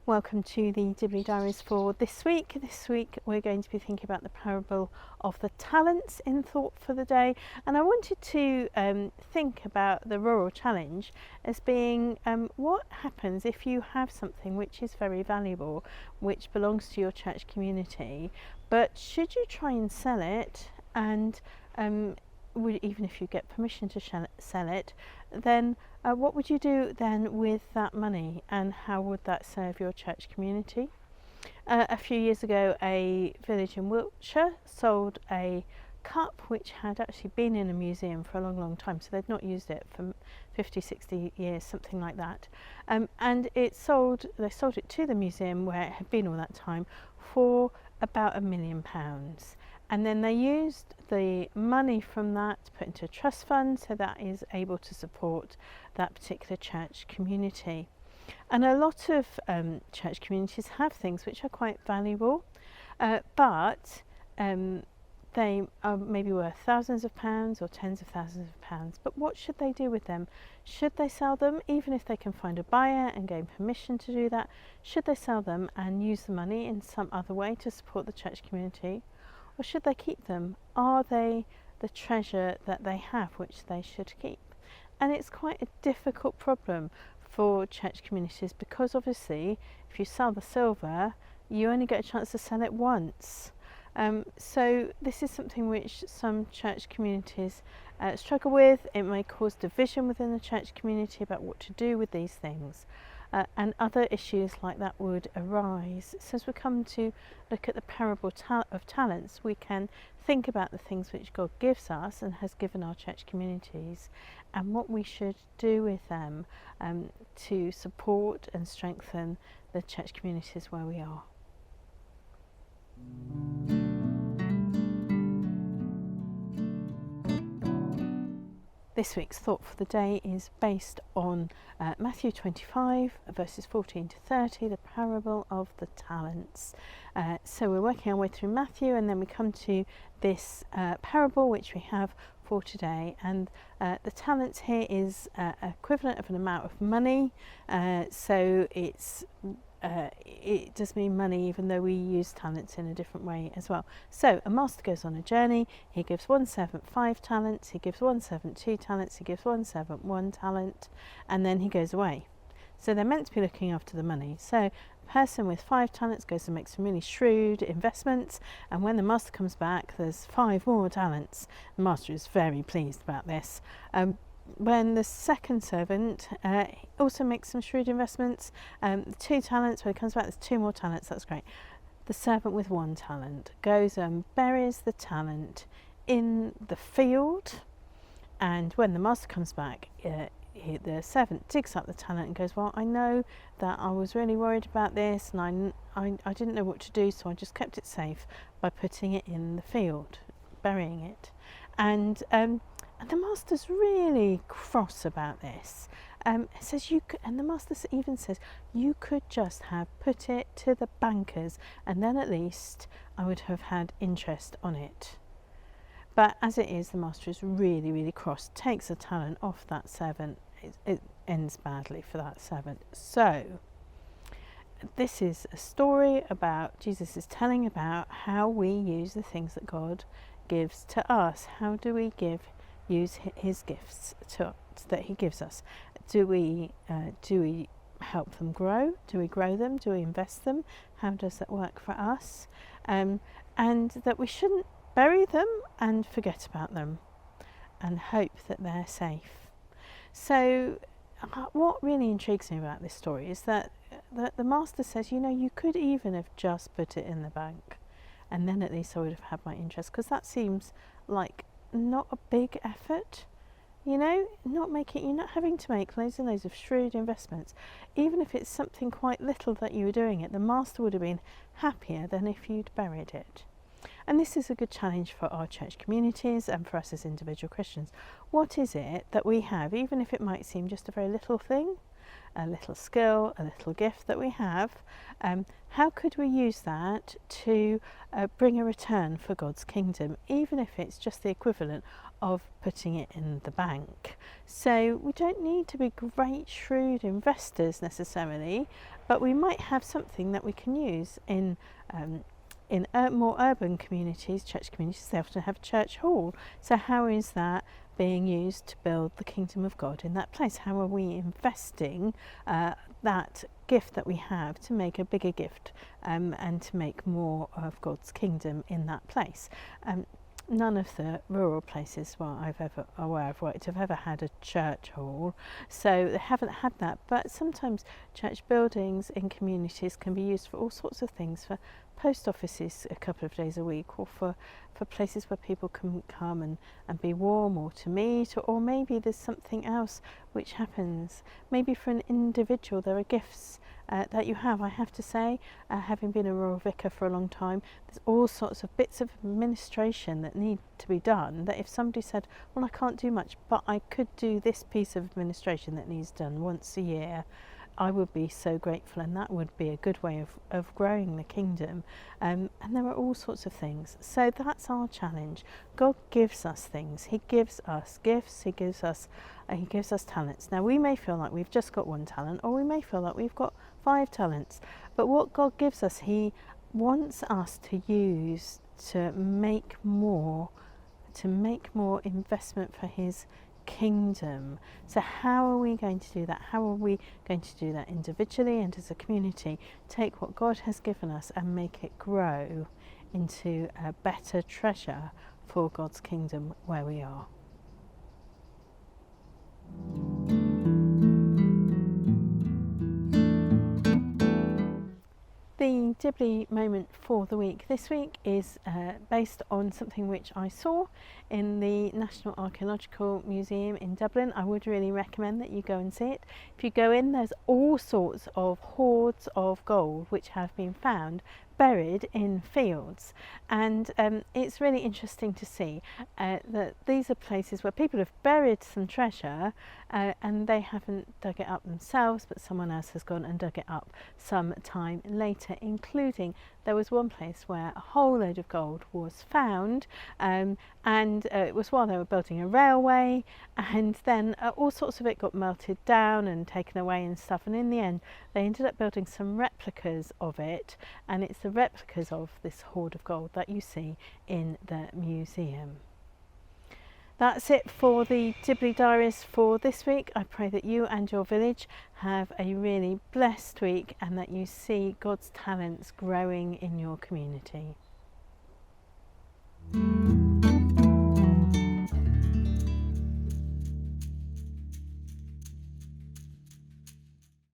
Welcome to the Dibley Diaries for this week. This week we're going to be thinking about the parable of the talents in thought for the day, and I wanted to think about the rural challenge as being what happens if you have something which is very valuable, which belongs to your church community, but should you try and sell it, and even if you get permission to sell it, then what would you do then with that money, and how would that serve your church community? A few years ago, a village in Wiltshire sold a cup which had actually been in a museum for a long time, so they'd not used it for 50-60 years, something like that, and they sold it to the museum where it had been all that time for about £1 million. And then they used the money from that to put into a trust fund, so that is able to support that particular church community. And a lot of church communities have things which are quite valuable, but they are maybe worth thousands of pounds or tens of thousands of pounds. But what should they do with them? Should they sell them, even if they can find a buyer and gain permission to do that? Should they sell them and use the money in some other way to support the church community? Or should they keep them? Are they the treasure that they have which they should keep? And it's quite a difficult problem for church communities, because obviously if you sell the silver, you only get a chance to sell it once. So this is something which some church communities struggle with. It may cause division within the church community about what to do with these things. And other issues like that would arise. So as we come to look at the parable of talents, we can think about the things which God gives us and has given our church communities, and what we should do with them to support and strengthen the church communities where we are. This week's thought for the day is based on Matthew 25, verses 14 to 30, the parable of the talents. So we're working our way through Matthew, and then we come to this parable which we have for today. And the talents here is equivalent of an amount of money. So it does mean money, even though we use talents in a different way as well. So a master goes on a journey. He gives one servant 5 talents, he gives one servant 2 talents, he gives one servant 1 talent, and then he goes away. So they're meant to be looking after the money. So a person with 5 talents goes and makes some really shrewd investments, and when the master comes back, there's 5 more talents. The master is very pleased about this. When the second servant also makes some shrewd investments, 2 talents, when he comes back there's 2 more talents, that's great. The servant with 1 talent goes and buries the talent in the field, and when the master comes back, the servant digs up the talent and goes, well, I know that I was really worried about this, and I didn't know what to do, so I just kept it safe by putting it in the field, burying it. And the master's really cross about this. Says and the master even says, you could just have put it to the bankers, and then at least I would have had interest on it. But as it is, the master is really cross, takes the talent off that servant. It ends badly for that servant. So this is a story about, Jesus is telling about how we use the things that God gives to us. How do we use his gifts that he gives us? Do we help them grow? Do we grow them? Do we invest them? How does that work for us? And that we shouldn't bury them and forget about them and hope that they're safe. So what really intrigues me about this story is that the master says, you could even have just put it in the bank, and then at least I would have had my interest, because that seems like not a big effort, you're not having to make loads and loads of shrewd investments. Even if it's something quite little that you were doing it, the master would have been happier than if you'd buried it. And this is a good challenge for our church communities and for us as individual Christians. What is it that we have, even if it might seem just a very little thing, a little skill, a little gift that we have, how could we use that to bring a return for God's kingdom, even if it's just the equivalent of putting it in the bank? So we don't need to be great shrewd investors necessarily, but we might have something that we can use in more urban communities, church communities. They often have a church hall. So how is that being used to build the kingdom of God in that place? How are we investing that gift that we have to make a bigger gift and to make more of God's kingdom in that place? None of the rural places where I've worked have ever had a church hall, so they haven't had that. But sometimes church buildings in communities can be used for all sorts of things, for post offices a couple of days a week, or for places where people can come and be warm, or to meet, or maybe there's something else which happens. Maybe for an individual there are gifts that you have. I have to say, having been a rural vicar for a long time, there's all sorts of bits of administration that need to be done, that if somebody said, well, I can't do much, but I could do this piece of administration that needs done once a year, I would be so grateful, and that would be a good way of growing the kingdom. And there are all sorts of things. So that's our challenge. God gives us things. He gives us gifts. He gives us talents. Now, we may feel like we've just got one talent, or we may feel like we've got 5 talents. But what God gives us, He wants us to use to make more investment for His kingdom. So how are we going to do that? How are we going to do that individually and as a community? Take what God has given us and make it grow into a better treasure for God's kingdom where we are. The Dibley moment for the week this week is based on something which I saw in the National Archaeological Museum in Dublin. I would really recommend that you go and see it. If you go in, there's all sorts of hoards of gold which have been found buried in fields, and it's really interesting to see that these are places where people have buried some treasure and they haven't dug it up themselves, but someone else has gone and dug it up some time later, including there was one place where a whole load of gold was found, and it was while they were building a railway, and then all sorts of it got melted down and taken away and stuff, and in the end they ended up building some replicas of it, and it's the replicas of this hoard of gold that you see in the museum. That's it for the Dibley Diaries for this week. I pray that you and your village have a really blessed week, and that you see God's talents growing in your community.